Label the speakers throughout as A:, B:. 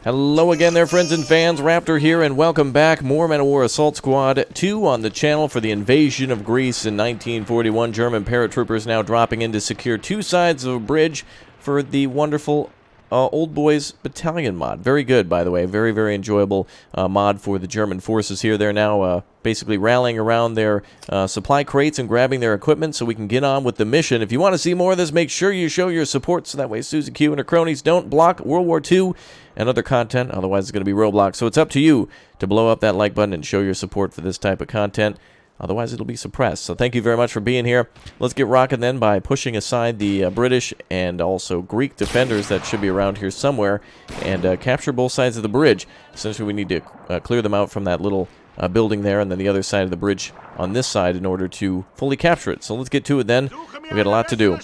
A: Hello again there, friends and fans. Raptor here, and welcome back. More Men of War Assault Squad 2 on the channel for the invasion of Greece in 1941. German paratroopers now dropping in to secure two sides of a bridge for the wonderful Old Boys Battalion mod. Very good, by the way. Very, very enjoyable mod for the German forces here. They're now basically rallying around their supply crates and grabbing their equipment so we can get on with the mission. If you want to see more of this, make sure you show your support so that way Susan Q and her cronies don't block World War II and other content. Otherwise, it's going to be roadblocks. So it's up to you to blow up that like button and show your support for this type of content. Otherwise, it'll be suppressed. So thank you very much for being here. Let's get rocking then by pushing aside the British and also Greek defenders that should be around here somewhere and capture both sides of the bridge. Essentially, we need to clear them out from that little building there and then the other side of the bridge on this side in order to fully capture it. So let's get to it then. We've got a lot to do.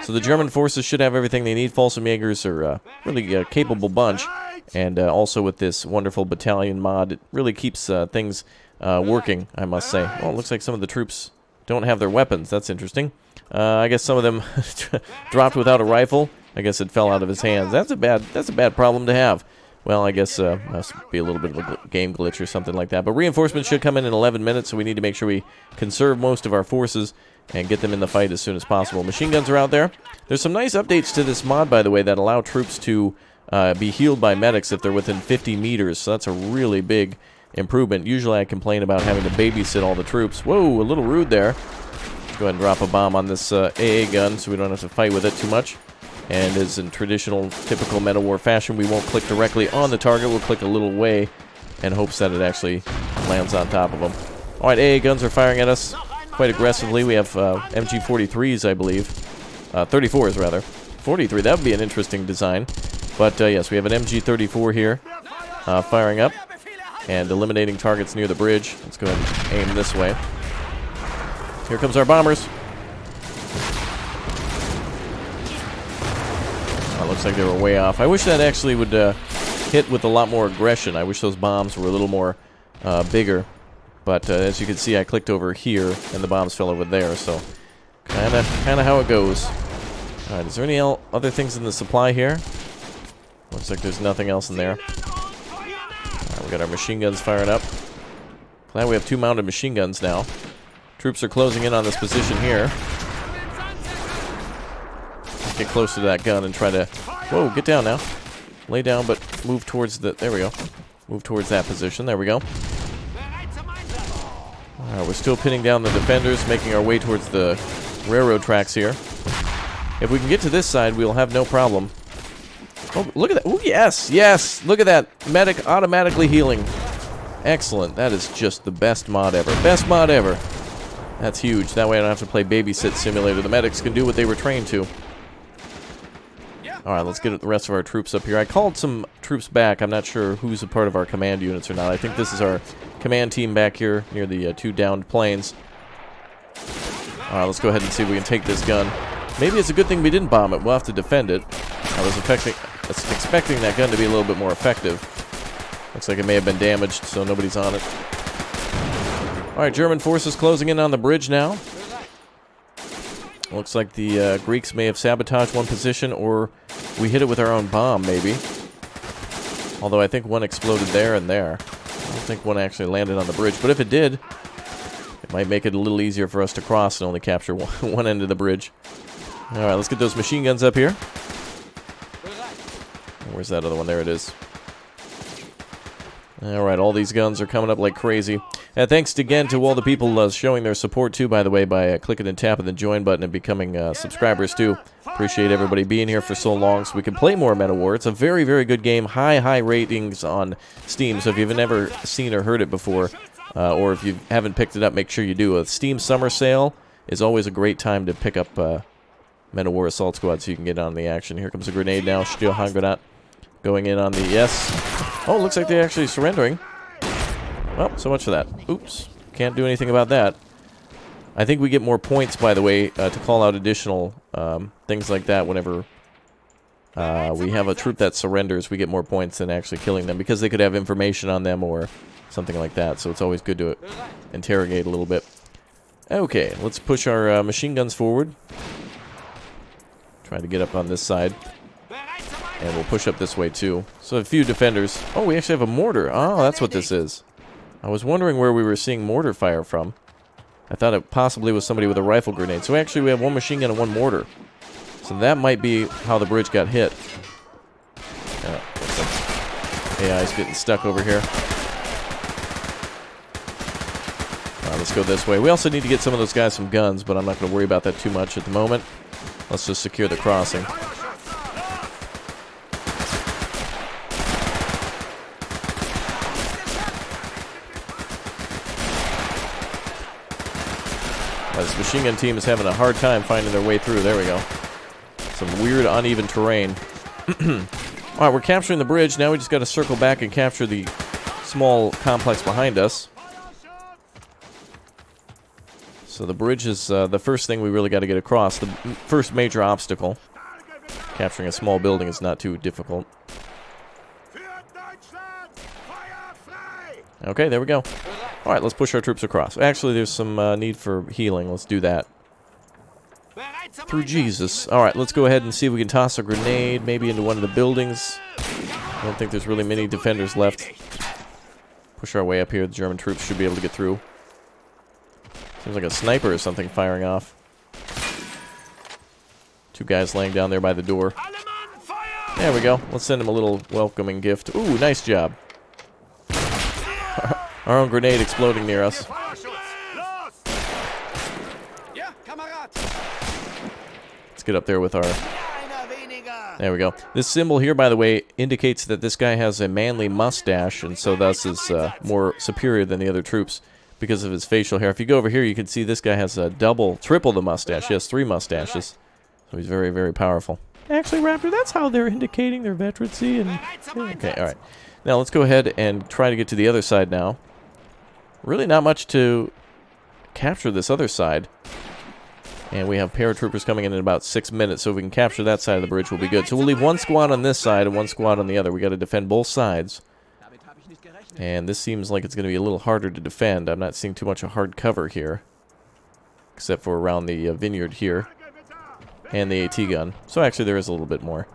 A: So the German forces should have everything they need. Folsom-Jägers are a really capable bunch. And also with this wonderful battalion mod, it really keeps things working, I must say. Well, it looks like some of the troops don't have their weapons. That's interesting. I guess some of them dropped without a rifle. I guess it fell out of his hands. That's a bad problem to have. Well, I guess must be a little bit of a game glitch or something like that. But reinforcements should come in 11 minutes, so we need to make sure we conserve most of our forces and get them in the fight as soon as possible. Machine guns are out there. There's some nice updates to this mod, by the way, that allow troops to be healed by medics if they're within 50 meters. So that's a really big improvement. Usually I complain about having to babysit all the troops. Whoa, a little rude there. Let's go ahead and drop a bomb on this AA gun so we don't have to fight with it too much. And as in traditional, typical Men of War fashion, we won't click directly on the target. We'll click a little way in hopes that it actually lands on top of them. Alright, AA guns are firing at us quite aggressively. We have MG43s, I believe. 34s, rather. 43, that would be an interesting design. But yes, we have an MG34 here firing up and eliminating targets near the bridge. Let's go ahead and aim this way. Here comes our bombers. Looks like they were way off. I wish that actually would hit with a lot more aggression. I wish those bombs were a little more bigger. But as you can see, I clicked over here and the bombs fell over there. So kind of how it goes. All right, is there any other things in the supply here? Looks like there's nothing else in there. Alright, we got our machine guns firing up. Glad we have two mounted machine guns now. Troops are closing in on this position here. Let's get closer to that gun and try to... Whoa, get down now. Lay down, but move towards the... There we go. Move towards that position. There we go. Alright, we're still pinning down the defenders, making our way towards the railroad tracks here. If we can get to this side, we'll have no problem. Oh, look at that. Oh, yes, yes. Look at that. Medic automatically healing. Excellent. That is just the best mod ever. Best mod ever. That's huge. That way I don't have to play Babysit Simulator. The medics can do what they were trained to. Alright, let's get the rest of our troops up here. I called some troops back. I'm not sure who's a part of our command units or not. I think this is our command team back here near the two downed planes. Alright, let's go ahead and see if we can take this gun. Maybe it's a good thing we didn't bomb it. We'll have to defend it. I was expecting that gun to be a little bit more effective. Looks like it may have been damaged, so nobody's on it. Alright, German forces closing in on the bridge now. Looks like the Greeks may have sabotaged one position, or we hit it with our own bomb, maybe. Although I think one exploded there and there. I don't think one actually landed on the bridge, but if it did, it might make it a little easier for us to cross and only capture one end of the bridge. Alright, let's get those machine guns up here. Where's that other one? There it is. Alright, all these guns are coming up like crazy. And thanks again to all the people showing their support too, by the way, by clicking and tapping the join button and becoming subscribers too. Appreciate everybody being here for so long so we can play more Men of War. It's a very, very good game. High ratings on Steam, so if you've never seen or heard it before, or if you haven't picked it up, make sure you do. A Steam summer sale is always a great time to pick up Men of War Assault Squad so you can get on the action. Here comes a grenade now. Stillhandgranat going in on the yes. Oh, looks like they're actually surrendering. Well, so much for that. Oops. Can't do anything about that. I think we get more points, by the way, to call out additional things like that whenever we have a troop that surrenders. We get more points than actually killing them because they could have information on them or something like that. So it's always good to interrogate a little bit. Okay, let's push our machine guns forward. Try to get up on this side. And we'll push up this way, too. So a few defenders. Oh, we actually have a mortar. Oh, that's what this is. I was wondering where we were seeing mortar fire from. I thought it possibly was somebody with a rifle grenade. So actually we have one machine gun and one mortar. So that might be how the bridge got hit. AI's getting stuck over here. Let's go this way. We also need to get some of those guys some guns, but I'm not going to worry about that too much at the moment. Let's just secure the crossing. This machine gun team is having a hard time finding their way through. There we go. Some weird, uneven terrain. Alright, we're capturing the bridge. Now we just got to circle back and capture the small complex behind us. So the bridge is the first thing we really got to get across. The first major obstacle. Capturing a small building is not too difficult. Okay, there we go. Alright, let's push our troops across. Actually, there's some need for healing. Let's do that. Through Jesus. Alright, let's go ahead and see if we can toss a grenade maybe into one of the buildings. I don't think there's really many defenders left. Push our way up here. The German troops should be able to get through. Seems like a sniper or something firing off. Two guys laying down there by the door. There we go. Let's send him a little welcoming gift. Ooh, nice job. Our own grenade exploding near us. Let's get up there with our... There we go. This symbol here, by the way, indicates that this guy has a manly mustache, and so thus is more superior than the other troops because of his facial hair. If you go over here, you can see this guy has a triple the mustache. He has 3 mustaches. So he's very, very powerful. Actually, Raptor, that's how they're indicating their veterancy. And okay, all right. Now let's go ahead and try to get to the other side now. Really not much to capture this other side. And we have paratroopers coming in about 6 minutes, so if we can capture that side of the bridge, we'll be good. So we'll leave one squad on this side and one squad on the other. We got to defend both sides. And this seems like it's going to be a little harder to defend. I'm not seeing too much of hard cover here. Except for around the vineyard here. And the AT gun. So actually there is a little bit more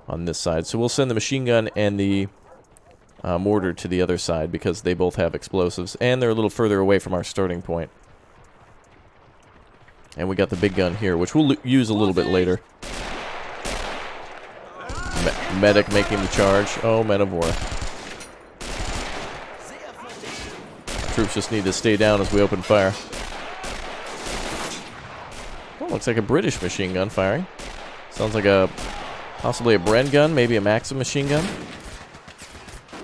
A: on this side. So we'll send the machine gun and the mortar to the other side because they both have explosives. And they're a little further away from our starting point. And we got the big gun here, which we'll use a little bit later. Medic making the charge. Oh, men of war. Troops just need to stay down as we open fire. Oh, looks like a British machine gun firing. Sounds like possibly a Bren gun, maybe a Maxim machine gun.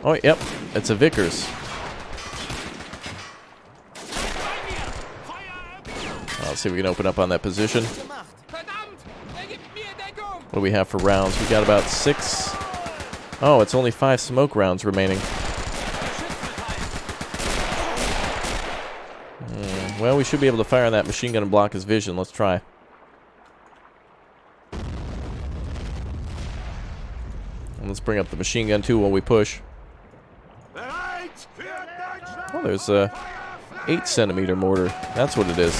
A: Oh, yep, it's a Vickers. Let's see if we can open up on that position. What do we have for rounds? We got about 6. Oh, it's only 5 smoke rounds remaining. Well, we should be able to fire on that machine gun and block his vision. Let's try. And let's bring up the machine gun too while we push. Oh, there's a 8-centimeter mortar. That's what it is.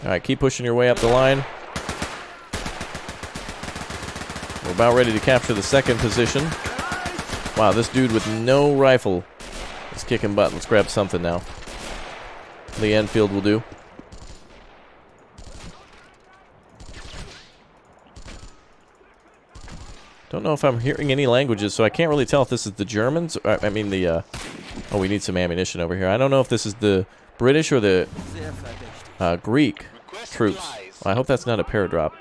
A: Alright, keep pushing your way up the line. We're about ready to capture the second position. Wow, this dude with no rifle is kicking butt. Let's grab something now. The Enfield will do. Don't know if I'm hearing any languages, so I can't really tell if this is the Germans. Or, I mean the... oh, we need some ammunition over here. I don't know if this is the British or the Greek troops. Well, I hope that's not a paradrop.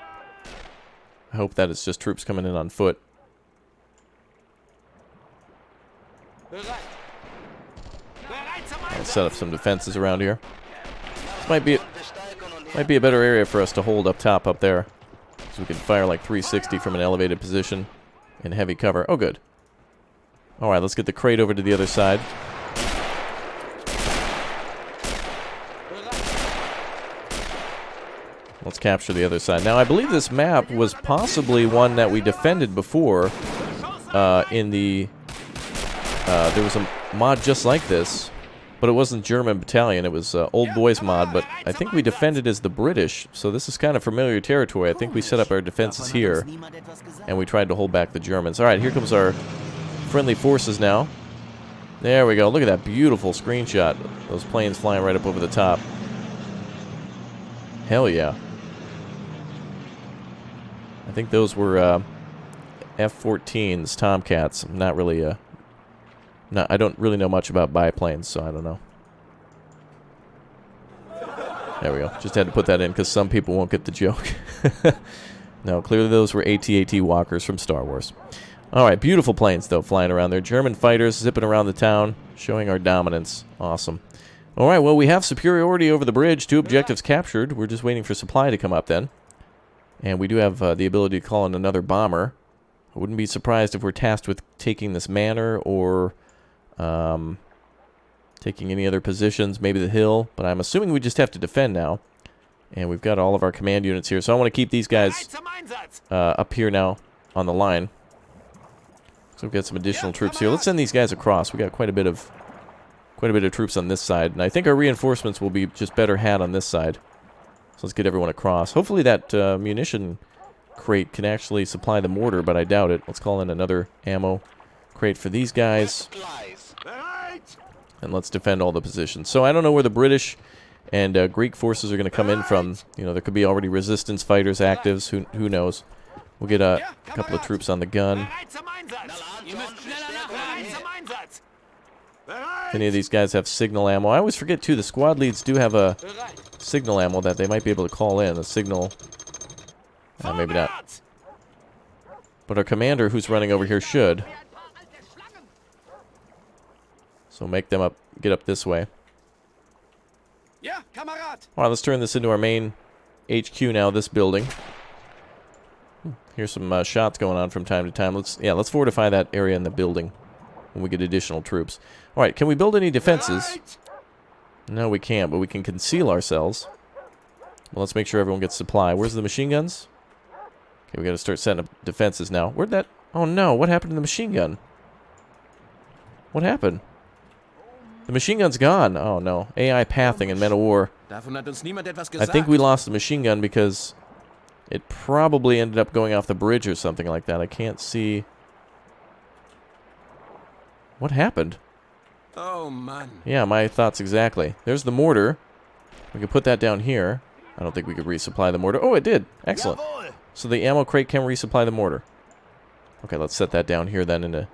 A: I hope that it's just troops coming in on foot. I'll set up some defenses around here. This might be a better area for us to hold up top up there. So we can fire like 360 from an elevated position in heavy cover. Oh, good. Alright, let's get the crate over to the other side. Let's capture the other side. Now, I believe this map was possibly one that we defended before in the... there was a mod just like this But it wasn't German battalion, it was Old Boys mod, but I think we defended as the British, so this is kind of familiar territory. I think we set up our defenses here, and we tried to hold back the Germans. Alright, here comes our friendly forces now. There we go, look at that beautiful screenshot. Those planes flying right up over the top. Hell yeah. I think those were F-14s, Tomcats. I'm not really I don't really know much about biplanes, so I don't know. There we go. Just had to put that in because some people won't get the joke. No, clearly those were AT-AT walkers from Star Wars. Alright, beautiful planes, though, flying around there. German fighters zipping around the town, showing our dominance. Awesome. Alright, well, we have superiority over the bridge. 2 objectives captured. We're just waiting for supply to come up then. And we do have the ability to call in another bomber. I wouldn't be surprised if we're tasked with taking this manor or taking any other positions, maybe the hill. But I'm assuming we just have to defend now. And we've got all of our command units here. So I want to keep these guys up here now on the line. So we've got some additional troops here. Let's send these guys across. We got quite a bit of troops on this side. And I think our reinforcements will be just better had on this side. So let's get everyone across. Hopefully that munition crate can actually supply the mortar, but I doubt it. Let's call in another ammo crate for these guys. And let's defend all the positions. So I don't know where the British and Greek forces are going to come in from. You know, there could be already resistance fighters, actives. Who knows? We'll get a couple of troops on the gun. If any of these guys have signal ammo. I always forget, too, the squad leads do have a signal ammo that they might be able to call in. A signal... maybe not. But our commander, who's running over here, should. So make them get up this way. Alright, let's turn this into our main HQ now, this building. Here's some shots going on from time to time. Let's fortify that area in the building when we get additional troops. Alright, can we build any defenses? No, we can't, but we can conceal ourselves. Well, let's make sure everyone gets supply. Where's the machine guns? Okay, we gotta start setting up defenses now. Where'd that... Oh no, what happened to the machine gun? What happened? The machine gun's gone. Oh no. AI pathing in Men of War. I think we lost the machine gun because it probably ended up going off the bridge or something like that. I can't see... What happened?
B: Oh, man.
A: Yeah, my thoughts exactly. There's the mortar. We can put that down here. I don't think we could resupply the mortar. Oh, it did. Excellent. So the ammo crate can resupply the mortar. Okay, let's set that down here then in a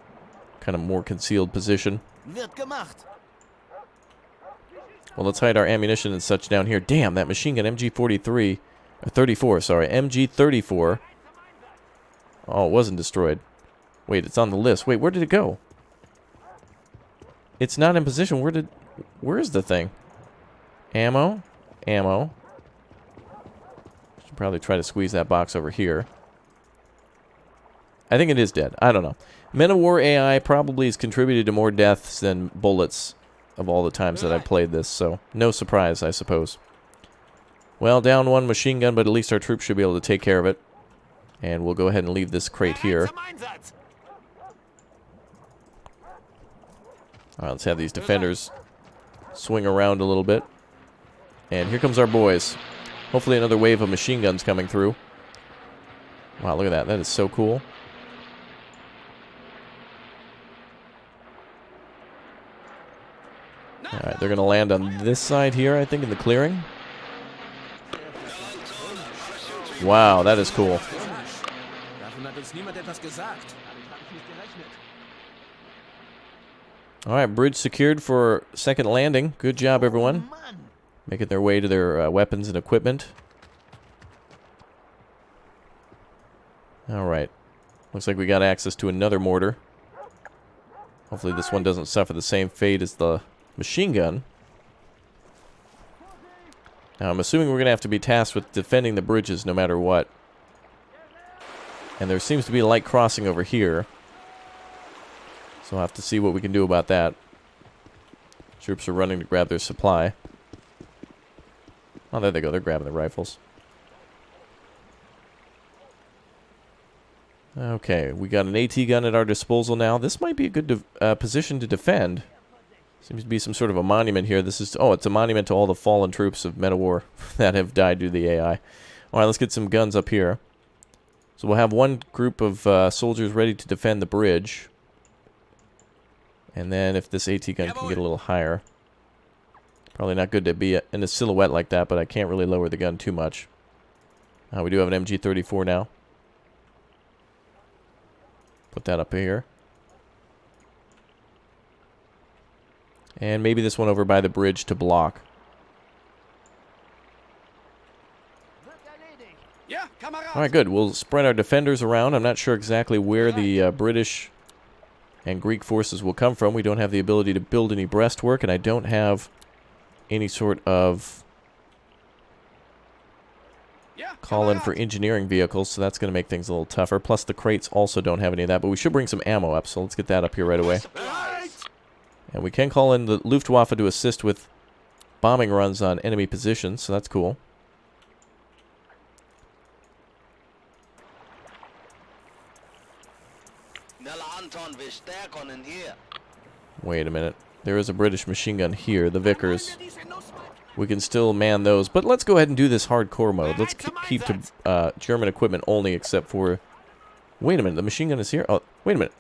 A: kind of more concealed position. Well, let's hide our ammunition and such down here. Damn, that machine gun, MG-43, 34, sorry, MG-34. Oh, it wasn't destroyed. Wait, it's on the list. Wait, where did it go? It's not in position. Where is the thing? Ammo. Should probably try to squeeze that box over here. I think it is dead. I don't know. Men of War AI probably has contributed to more deaths than bullets of all the times that I've played this, so no surprise, I suppose. Well, down one machine gun, but at least our troops should be able to take care of it. And we'll go ahead and leave this crate here. Alright, let's have these defenders swing around a little bit. And here comes our boys. Hopefully another wave of machine guns coming through. Wow, look at that. That is so cool. Alright, they're going to land on this side here, I think, in the clearing. Wow, that is cool. Alright, bridge secured for second landing. Good job, everyone. Making their way to their weapons and equipment. Alright. Looks like we got access to another mortar. Hopefully this one doesn't suffer the same fate as the machine gun. Now, I'm assuming we're going to have to be tasked with defending the bridges no matter what. And there seems to be a light crossing over here. So we'll have to see what we can do about that. Troops are running to grab their supply. Oh, there they go. They're grabbing the rifles. Okay, we got an AT gun at our disposal now. This might be a good position to defend. Seems to be some sort of a monument here. This is... Oh, it's a monument to all the fallen troops of Men of War that have died due to the AI. Alright, let's get some guns up here. So we'll have one group of soldiers ready to defend the bridge. And then if this AT gun can get a little higher. Probably not good to be in a silhouette like that, but I can't really lower the gun too much. We do have an MG34 now. Put that up here. And maybe this one over by the bridge to block. Alright, good. We'll spread our defenders around. I'm not sure exactly where the British and Greek forces will come from. We don't have the ability to build any breastwork, and I don't have any sort of call in for engineering vehicles, so that's going to make things a little tougher. Plus, the crates also don't have any of that, but we should bring some ammo up, so let's get that up here right away. And we can call in the Luftwaffe to assist with bombing runs on enemy positions, so that's cool. Wait a minute. There is a British machine gun here, the Vickers. We can still man those, but let's go ahead and do this hardcore mode. Let's keep to German equipment only, except for... Wait a minute, the machine gun is here? Oh, wait a minute.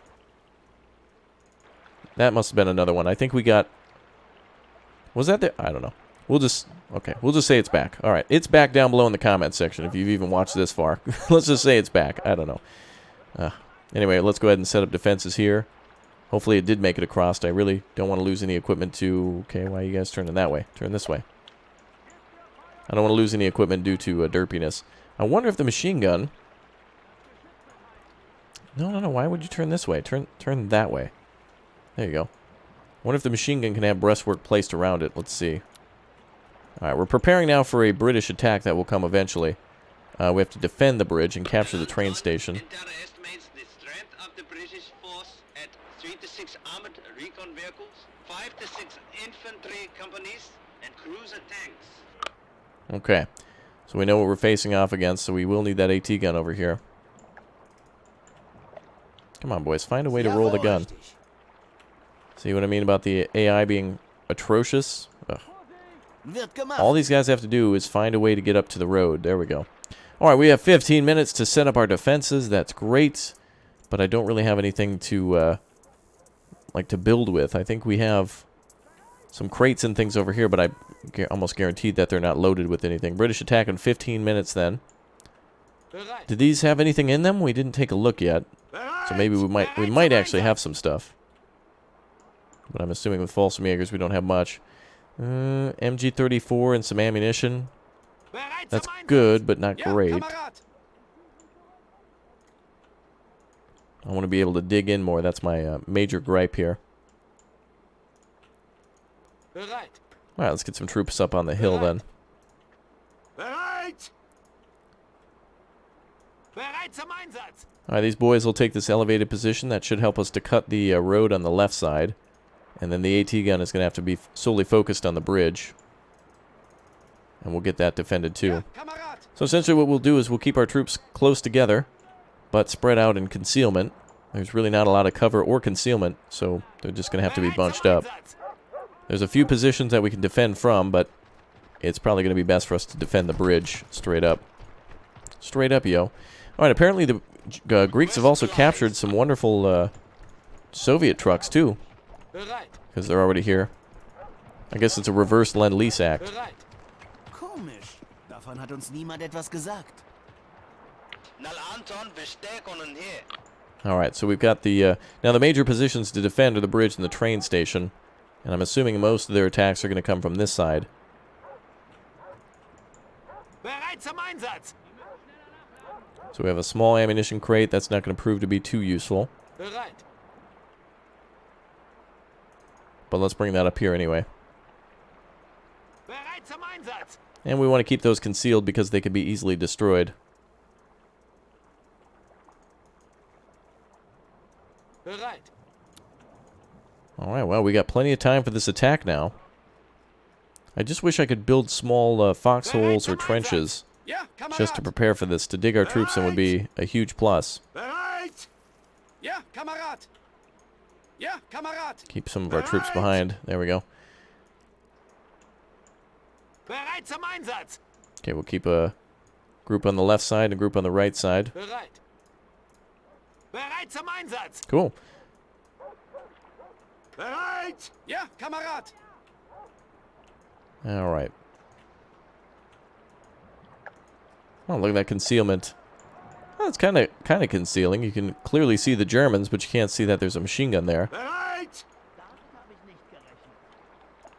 A: That must have been another one. I think we got... Was that there? I don't know. We'll just... Okay, we'll just say it's back. Alright, it's back down below in the comments section if you've even watched this far. Let's just say it's back. I don't know. Anyway, let's go ahead and set up defenses here. Hopefully it did make it across. I really don't want to lose any equipment to... Okay, why are you guys turning that way? Turn this way. I don't want to lose any equipment due to derpiness. I wonder if the machine gun... No. Why would you turn this way? Turn that way. There you go. I wonder if the machine gun can have breastwork placed around it. Let's see. Alright, we're preparing now for a British attack that will come eventually. We have to defend the bridge and capture the train station.
C: Estimates the strength of the British force at 3 to 6 armored recon vehicles, 5 to 6 infantry companies, and cruiser tanks.
A: Okay. So we know what we're facing off against, so we will need that AT gun over here. Come on, boys. Find a way to roll the gun. See what I mean about the AI being atrocious? Ugh. All these guys have to do is find a way to get up to the road. There we go. Alright, we have 15 minutes to set up our defenses. That's great. But I don't really have anything to, to build with. I think we have some crates and things over here, but I almost guaranteed that they're not loaded with anything. British attack in 15 minutes then. Did these have anything in them? We didn't take a look yet. So maybe we might actually have some stuff. But I'm assuming with false Jägers we don't have much. MG34 and some ammunition. That's good, but not great. I want to be able to dig in more. That's my major gripe here. Alright, let's get some troops up on the hill then. Alright, these boys will take this elevated position. That should help us to cut the road on the left side. And then the AT gun is going to have to be solely focused on the bridge. And we'll get that defended too. So essentially what we'll do is we'll keep our troops close together, but spread out in concealment. There's really not a lot of cover or concealment, so they're just going to have to be bunched up. There's a few positions that we can defend from, but it's probably going to be best for us to defend the bridge straight up. Straight up, yo. Alright, apparently the Greeks have also captured some wonderful Soviet trucks too. Because they're already here. I guess it's a reverse Lend-Lease act.
D: Komisch. Davon hat uns niemand etwas gesagt.
A: Alright, so we've got the... now the major positions to defend are the bridge and the train station. And I'm assuming most of their attacks are going to come from this side. So we have a small ammunition crate. That's not going to prove to be too useful. But let's bring that up here anyway. And we want to keep those concealed because they can be easily destroyed. Alright, well, we got plenty of time for this attack now. I just wish I could build small foxholes or trenches just to prepare for this. To dig our troops in would be a huge plus.
B: Ja, Kamerad.
A: Keep some of our troops behind. There we go.
B: Bereit zum Einsatz.
A: Okay, we'll keep a group on the left side and a group on the right side.
B: Bereit. Bereit zum Einsatz.
A: Cool.
B: Bereit. Ja, Kamerad.
A: All right. Oh, look at that concealment. Well, it's kind of concealing. You can clearly see the Germans, but you can't see that there's a machine gun there.
B: Bereit.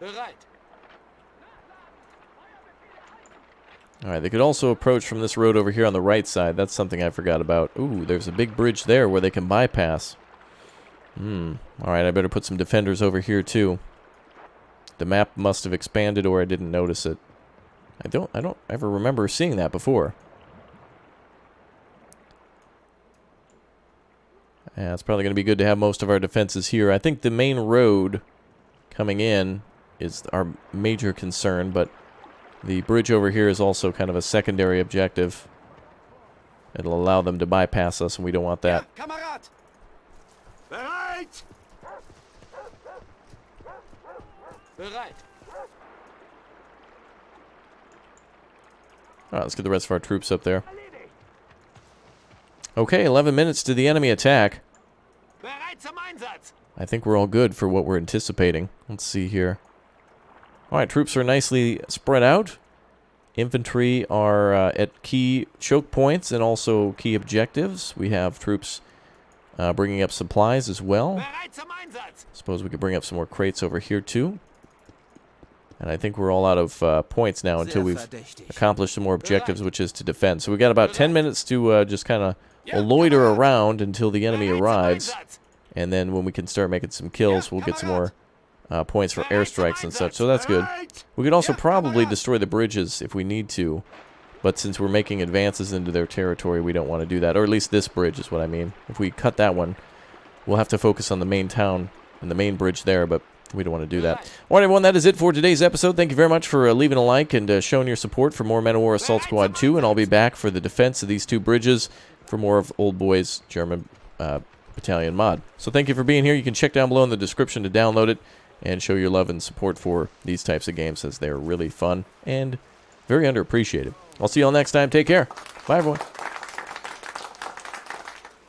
B: Bereit.
A: All right, they could also approach from this road over here on the right side. That's something I forgot about. Ooh, there's a big bridge there where they can bypass. All right, I better put some defenders over here too. The map must have expanded, or I didn't notice it. I don't ever remember seeing that before. Yeah, it's probably going to be good to have most of our defenses here. I think the main road coming in is our major concern, but the bridge over here is also kind of a secondary objective. It'll allow them to bypass us, and we don't want that.
B: Ja, Kamerad. Bereit. Bereit.
A: All right, let's get the rest of our troops up there. Okay, 11 minutes to the enemy attack.
B: Bereit zum Einsatz.
A: I think we're all good for what we're anticipating. Let's see here. All right, troops are nicely spread out. Infantry are at key choke points and also key objectives. We have troops bringing up supplies as well.
B: Bereit zum Einsatz.
A: Suppose we could bring up some more crates over here too. And I think we're all out of points now until we've accomplished some more objectives, which is to defend. So we got about 10 minutes to just kind of loiter around until the enemy arrives. And then when we can start making some kills, we'll get some more points for airstrikes and such. So that's good. We could also probably destroy the bridges if we need to. But since we're making advances into their territory, we don't want to do that. Or at least this bridge is what I mean. If we cut that one, we'll have to focus on the main town and the main bridge there, but we don't want to do that. All right, everyone, that is it for today's episode. Thank you very much for leaving a like and showing your support for more Men of War Assault Squad 2, and I'll be back for the defense of these two bridges for more of Old Boy's German Battalion mod. So thank you for being here. You can check down below in the description to download it and show your love and support for these types of games, as they're really fun and very underappreciated. I'll see you all next time. Take care. Bye, everyone.